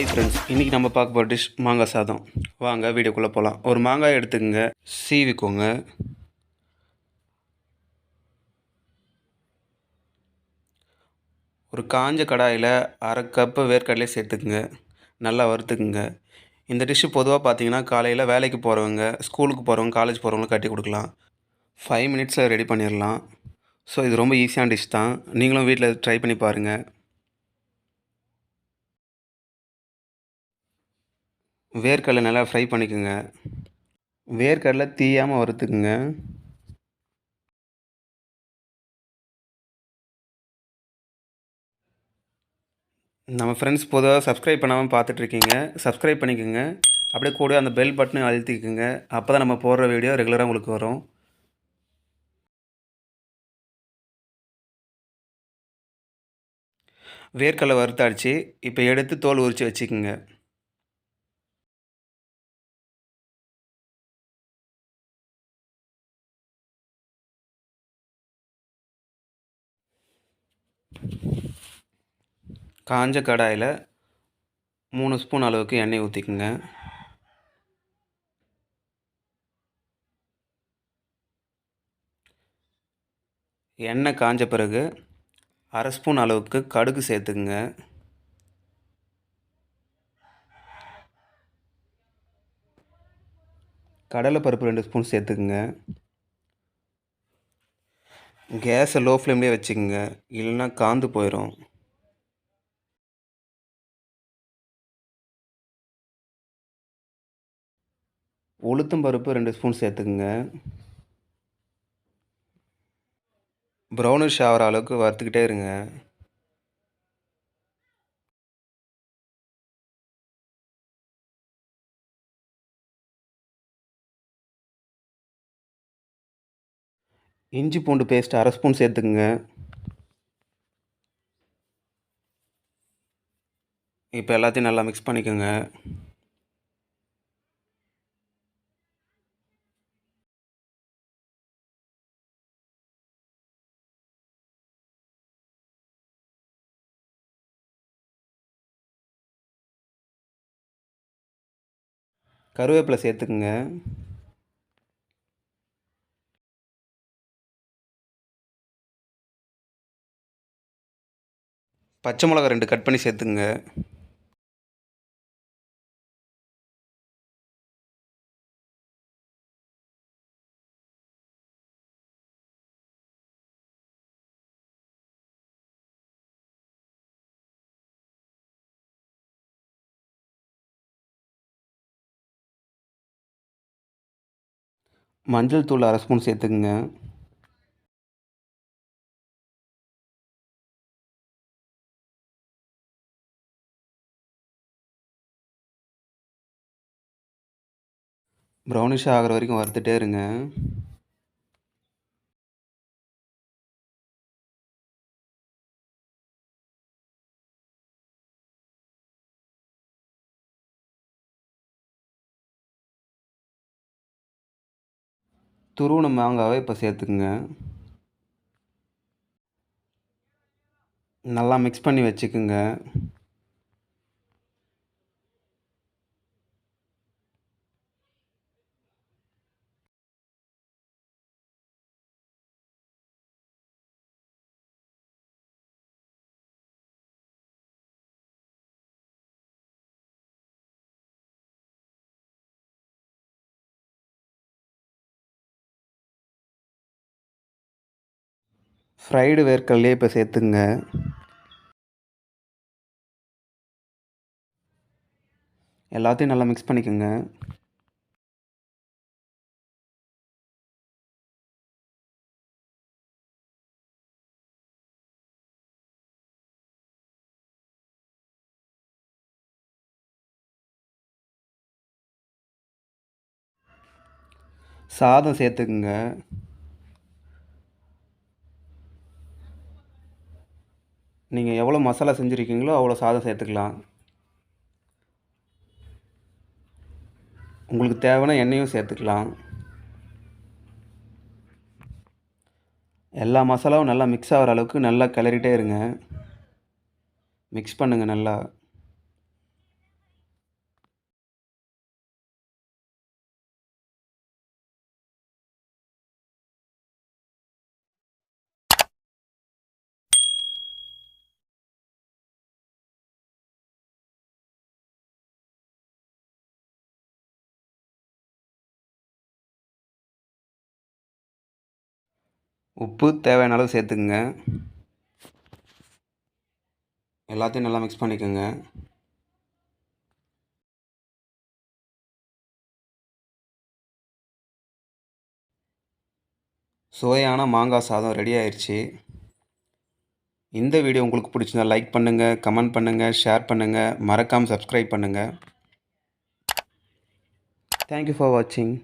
Hi friends, இன்றைக்கி நம்ம பார்க்க போகிற டிஷ் மாங்காய் சாதம். வாங்க வீடியோக்குள்ளே போகலாம். ஒரு மாங்காய் எடுத்துக்கங்க, சீவிக்கோங்க. ஒரு காஞ்ச கடாயில் அரை கப்பு வேர்க்கடலையை சேர்த்துக்குங்க. நல்லா வறுத்துக்குங்க. இந்த டிஷ்ஷு பொதுவாக பார்த்தீங்கன்னா காலையில் வேலைக்கு போகிறவங்க, ஸ்கூலுக்கு போகிறவங்க, காலேஜ் போகிறவங்களும் கட்டி கொடுக்கலாம். 5 மினிட்ஸில் ரெடி பண்ணிடலாம். ஸோ இது ரொம்ப ஈஸியான டிஷ் தான். நீங்களும் வீட்டில் ட்ரை பண்ணி பாருங்கள். வேர்க்கடலை நல்லா ஃப்ரை பண்ணிக்கோங்க. வேர்க்கடலை தீயாமல் வறுத்துக்குங்க. நம்ம ஃப்ரெண்ட்ஸ் பொதுவாக சப்ஸ்கிரைப் பண்ணாமல் பார்த்துட்ருக்கீங்க. சப்ஸ்கிரைப் பண்ணிக்கோங்க. அப்படியே கூட அந்த பெல் பட்டனை அழுத்திக்கோங்க. அப்போ தான் நம்ம போடுற வீடியோ ரெகுலராக உங்களுக்கு வரும். வேர்க்கடலை வறுத்தாச்சு. இப்போ எடுத்து தோல் உரித்து வச்சுக்கோங்க. காஞ்ச கடாயில் 3 ஸ்பூன் அளவுக்கு எண்ணெய் ஊற்றிக்குங்க. எண்ணெய் காஞ்ச பிறகு அரை ஸ்பூன் அளவுக்கு கடுகு சேர்த்துக்குங்க. கடலைப்பருப்பு 2 ஸ்பூன் சேர்த்துக்குங்க. கேஸை லோ ஃப்ளேம்லேயே வச்சுக்கோங்க, இல்லைன்னா காந்து போயிடும். உளுத்தம் பருப்பு 2 ஸ்பூன் சேர்த்துக்குங்க. ப்ரௌனிஷ் ஆகிற அளவுக்கு வறுத்துக்கிட்டே இருங்க. இஞ்சி பூண்டு பேஸ்ட் அரை ஸ்பூன் சேர்த்துக்குங்க. இப்போ எல்லாத்தையும் நல்லா மிக்ஸ் பண்ணிக்கோங்க. கருவேப்பிலை சேர்த்துக்குங்க. பச்சை மிளகா 2 கட் பண்ணி சேர்த்துக்குங்க. மஞ்சள் தூள் அரை ஸ்பூன் சேர்த்துக்குங்க. ப்ரௌனிஷ் ஆகிற வரைக்கும் வறுத்துட்டே இருங்க. துருவின மாங்காவை இப்போ சேர்த்துக்குங்க. நல்லா மிக்ஸ் பண்ணி வச்சுக்குங்க. ஃப்ரைடு வேர்க்கடலையே இப்போ சேர்த்துங்க. எல்லாத்தையும் நல்லா மிக்ஸ் பண்ணிக்கோங்க. சாதம் சேர்த்துக்குங்க. நீங்கள் எவ்வளோ மசாலா செஞ்சுருக்கீங்களோ அவ்வளோ சாதம் சேர்த்துக்கலாம். உங்களுக்கு தேவையான எண்ணெயும் சேர்த்துக்கலாம். எல்லா மசாலாவும் நல்லா மிக்ஸ் ஆகிற அளவுக்கு நல்லா கிளறிட்டே இருங்க. மிக்ஸ் பண்ணுங்கள் நல்லா. உப்பு தேவையான அளவு சேர்த்துக்குங்க. எல்லாத்தையும் நல்லா மிக்ஸ் பண்ணிக்கோங்க. சுவையான மாங்காய் சாதம் ரெடி ஆயிடுச்சு. இந்த வீடியோ உங்களுக்கு பிடிச்சிருந்தா லைக் பண்ணுங்கள், கமெண்ட் பண்ணுங்கள், ஷேர் பண்ணுங்கள், மறக்காமல் சப்ஸ்கிரைப் பண்ணுங்கள். தேங்க்யூ ஃபார் வாட்சிங்.